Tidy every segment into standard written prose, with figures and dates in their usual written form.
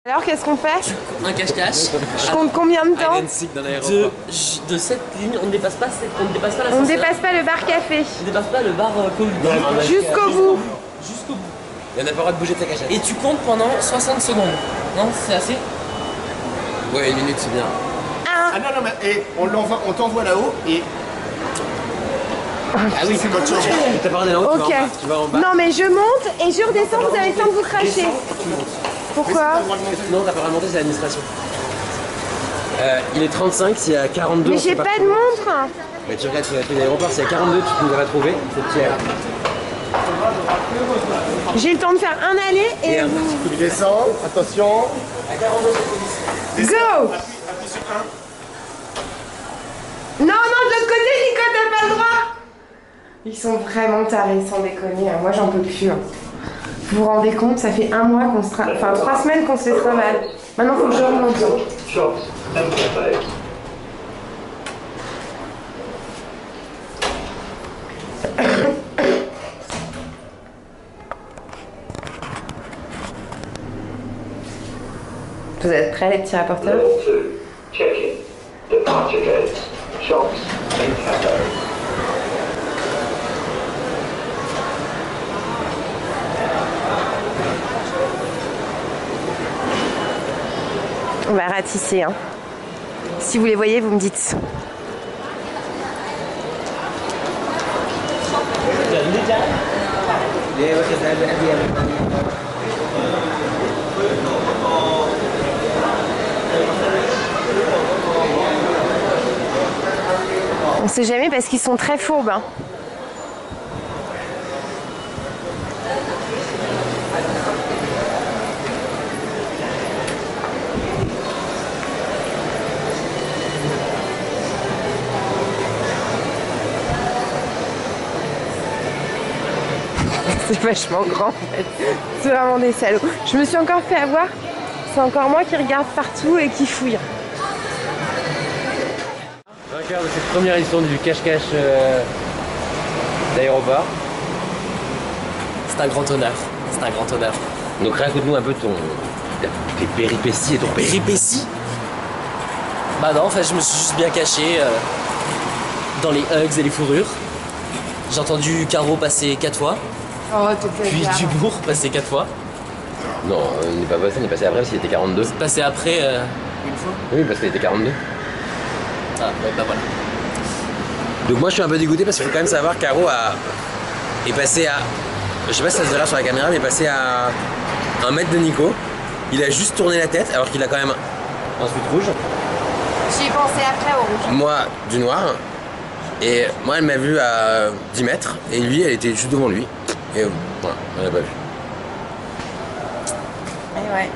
Alors qu'est-ce qu'on fait? Un cache-cache. Je compte combien de temps? De cette ligne, on ne dépasse pas, la On ne dépasse pas le bar café. On ne dépasse pas le bar Covid. Jusqu'au bout. Jusqu'au bout. Il n'y en a pas le droit de bouger de sa cachette. Et tu comptes pendant 60 secondes. Non, c'est assez? Ouais, 1 minute c'est bien. Ah non, mais et on t'envoie là-haut et... Ah oui, c'est votre chose. T'as pas regardé là-haut, Ok. tu vas en bas. Non mais je monte et je redescends, vous avez le temps de vous cracher. Pourquoi? Non, t'as pas le droit de monter, c'est l'administration. Il est 35, s'il y a 42... Mais j'ai pas de montre. Mais tu regardes sur la clé d'aéroport, s'il y a 42, tu ne l'as pas trouvé, c'est tiers. J'ai le temps de faire un aller et vous... Tu descends, attention. Go! Appuie sur 1. Non, de l'autre côté, Nico, t'as pas le droit. Ils sont vraiment tarés, sans déconner. Moi, j'en peux plus. Vous vous rendez compte, ça fait un mois qu'on se... Enfin, 3 semaines qu'on se fait trop mal. Maintenant, faut que je remonte. Vous êtes prêts, les petits rapporteurs? On va ratisser, hein. Si vous les voyez, vous me dites. On sait jamais parce qu'ils sont très fourbes, hein. C'est vachement grand en fait. C'est vraiment des salauds. Je me suis encore fait avoir. C'est encore moi qui regarde partout et qui fouille. Vainqueur de cette première édition du cache-cache d'aéroport. C'est un grand honneur. C'est un grand honneur. Donc raconte-nous un peu tes péripéties et ton Péripéties? Bah non, en fait, je me suis juste bien caché dans les hugs et les fourrures. J'ai entendu Caro passer 4 fois. Oh, t'es Puis Dubourg passer 4 fois. Non, on n'est pas passé, on est passé après parce qu'il était 42. Passer après Une fois. Oui, parce qu'il était 42. Ah, ouais, bah voilà. Donc moi je suis un peu dégoûté parce qu'il faut quand même savoir Caro est passé à... Je sais pas si ça se verra sur la caméra, mais est passé à 1 mètre de Nico. Il a juste tourné la tête alors qu'il a quand même un sweat rouge. J'y ai pensé après au rouge. Moi du noir. Et moi elle m'a vu à 10 mètres et lui elle était juste devant lui. Et voilà, on l'a pas vu. Et ouais.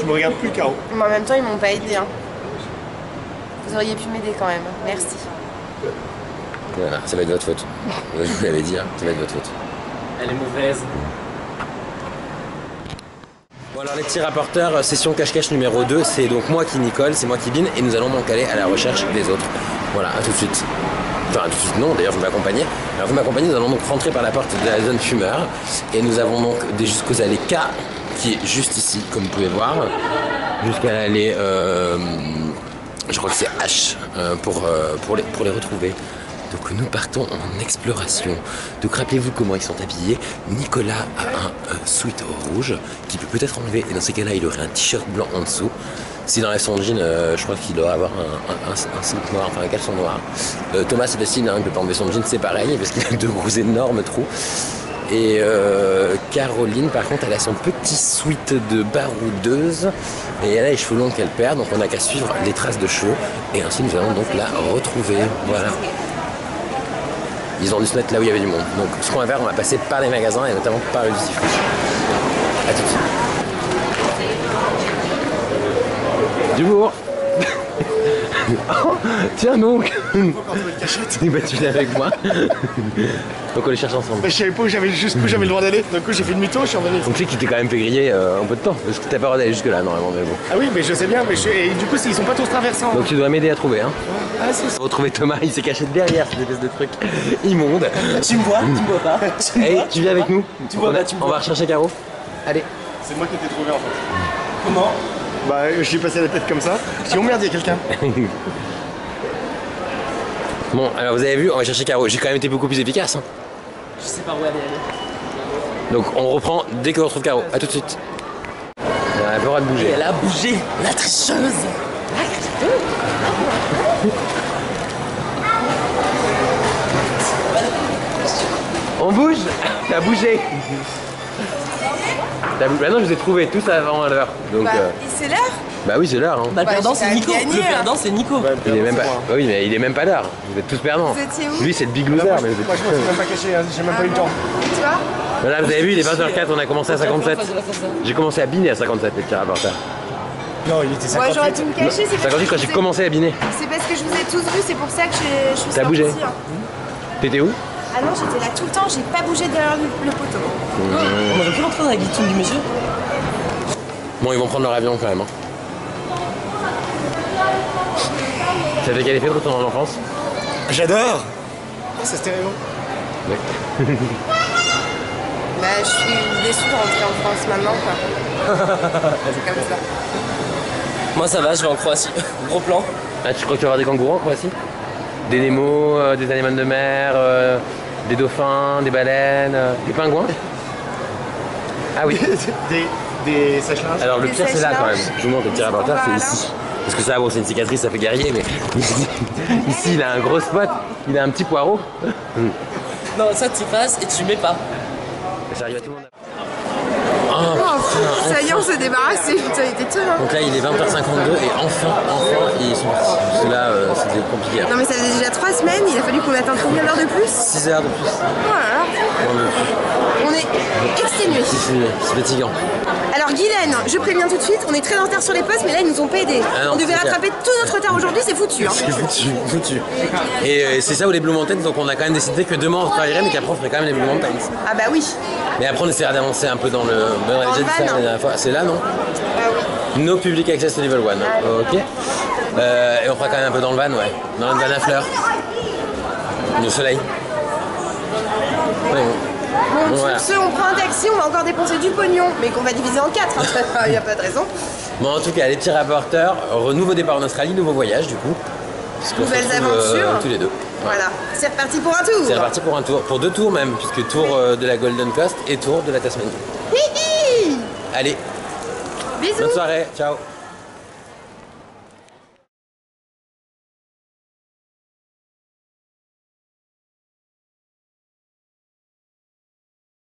Je me regarde plus, Caro. Mais en même temps, ils m'ont pas aidé, hein. Vous auriez pu m'aider quand même. Merci. Voilà, ça va être votre faute. Je vous l'avais dit, hein, ça va être votre faute. Elle est mauvaise. Bon alors les petits rapporteurs, session cache-cache numéro 2, c'est donc moi qui Nicole, c'est moi qui Bin et nous allons donc aller à la recherche des autres. Voilà, à tout de suite. Enfin, tout de suite non, d'ailleurs vous m'accompagnez. Alors vous m'accompagnez, nous allons donc rentrer par la porte de la zone fumeur et nous avons donc jusqu'aux allées K qui est juste ici, comme vous pouvez voir, jusqu'à l'allée, je crois que c'est H, pour les retrouver. Donc nous partons en exploration. Donc rappelez-vous comment ils sont habillés. Nicolas a un sweat rouge qui peut peut-être enlever. Et dans ces cas-là, il aurait un t-shirt blanc en dessous. S'il enlève son jean, je crois qu'il doit avoir un slip noir, enfin un caleçon noir. Thomas c'est facile, hein, il ne peut pas enlever son jean, c'est pareil, parce qu'il a 2 gros énormes trous. Et Caroline, par contre, elle a son petit sweat de baroudeuse. Et elle a les cheveux longs qu'elle perd, donc on n'a qu'à suivre les traces de cheveux. Et ainsi, nous allons donc la retrouver. Voilà. Ils ont dû se mettre là où il y avait du monde. Donc ce qu'on va faire, on va passer par les magasins et notamment par le duty free. A tout de suite. Dubourg. Oh, tiens donc. Bah, tu viens avec moi. Donc on les cherche ensemble. Mais je savais pas où j'avais le droit d'aller. D'un coup j'ai fait demi-tour, je suis revenu. Donc tu sais que tu t'es quand même fait griller un peu de temps. Parce que t'as pas le droit d'aller jusque là normalement, mais bon. Ah oui, mais je sais bien, mais et du coup ils sont pas tous traversants. Donc tu dois m'aider à trouver, hein. Ah si. On va retrouver Thomas, il s'est caché derrière cette espèce de truc immonde. Tu me vois? Tu me vois pas? Hey, tu viens avec nous? Tu vois pas, tu me vois. On va rechercher Caro. Allez. C'est moi qui t'ai trouvé en fait. Comment? Bah, j'ai passé la tête comme ça. Je dis, oh merde, il y a quelqu'un. Bon, alors vous avez vu, on va chercher Caro. J'ai quand même été beaucoup plus efficace. Hein. Je sais pas où aller. Donc on reprend dès qu'on retrouve Caro. A tout de suite. Elle a pas le droit de Et bouger. elle a bougé, la tricheuse. On bouge. T'as bougé. Bah non, je vous ai trouvé tous avant l'heure. Donc, Et c'est l'heure? bah oui, c'est l'heure. Hein. Bah, le perdant, c'est j'ai Nico. gagné, Le hein. perdant, c'est Nico. Il est même pas. Bah oui, mais il est même pas l'heure. Vous êtes tous perdants. Vous étiez où? Lui, c'est le big loser. Moi, Mais vous êtes moi, je me suis même pas caché, hein, j'ai même pas eu le temps. Tu vois? Voilà, vous avez vu, il est 20h04, on a commencé à 57. J'ai commencé à biner à 57, les petits rapporteurs. Non, il était Moi 58. j'aurais dû me cacher, c'est parce 58 que quand je j'ai vous ai- commencé à biner. c'est parce que je vous ai tous vus, c'est pour ça que je suis T'as sortie. bougé. Hein. T'étais où? Ah non, j'étais là tout le temps, j'ai pas bougé derrière le poteau. On aurait pu rentrer dans la guitune du monsieur. Bon, ils vont prendre leur avion quand même. Hein. Ça fait quel effet pour ton enfance? J'adore. C'est stéréo. Bah je suis déçue de rentrer en France maintenant quoi. C'est comme ça. Moi, ça va, je vais en Croatie. Gros plan. Ah, tu crois que tu vas avoir des kangourous en Croatie? Des Nemo, des anémones de mer, des dauphins, des baleines, des pingouins? Ah oui. Des sèche-linges. Alors le Des pire c'est là quand même. sèche-linges. Je vous montre le petit rapporteur, Sympa, c'est ici. Parce que ça, bon, c'est une cicatrice, ça fait guerrier, mais ici il a un gros spot, il a un petit poireau. Non, ça, tu passes et tu mets pas. Ça arrive à tout le monde. Oh, ça y est, on s'est débarrassé, putain, il était temps. Hein. Donc là il est 20h52 et enfin ils sont partis. Parce que là c'était compliqué. Non mais ça faisait déjà 3 semaines, il a fallu qu'on attende combien d'heures de plus? 6 heures de plus. Oh là là. On est exténués. C'est fatigant. Alors Guylaine, je préviens tout de suite, on est très en retard sur les postes, mais là ils nous ont pas aidés. Ah non, On devait c'est clair. rattraper tout notre retard aujourd'hui, c'est foutu. Hein. C'est foutu. Et c'est ça où les Blue Mountains, donc on a quand même décidé que demain on travaillerait mais qu'après on ferait quand même les Blue Mountains. Ah bah oui. Mais après on essaiera d'avancer un peu dans le... On a déjà dit ça la dernière fois. C'est là non? Ah oui. No Public Access to Level 1. Ok. Et on fera quand même un peu dans le van, ouais. Dans le van à fleurs. Le soleil. Ouais, Bon, sur voilà. ce, on prend un taxi, on va encore dépenser du pognon, mais qu'on va diviser en 4, il n'y a pas de raison. Bon, en tout cas, les petits rapporteurs, nouveau départ en Australie, nouveau voyage du coup. Puisqu'on se Nouvelles retrouve, aventures. tous les deux. Voilà, c'est reparti pour un tour. C'est reparti pour un tour, pour 2 tours même, puisque tour de la Golden Coast et tour de la Tasmanie. Hi hi. Allez, Bisous. bonne soirée, ciao.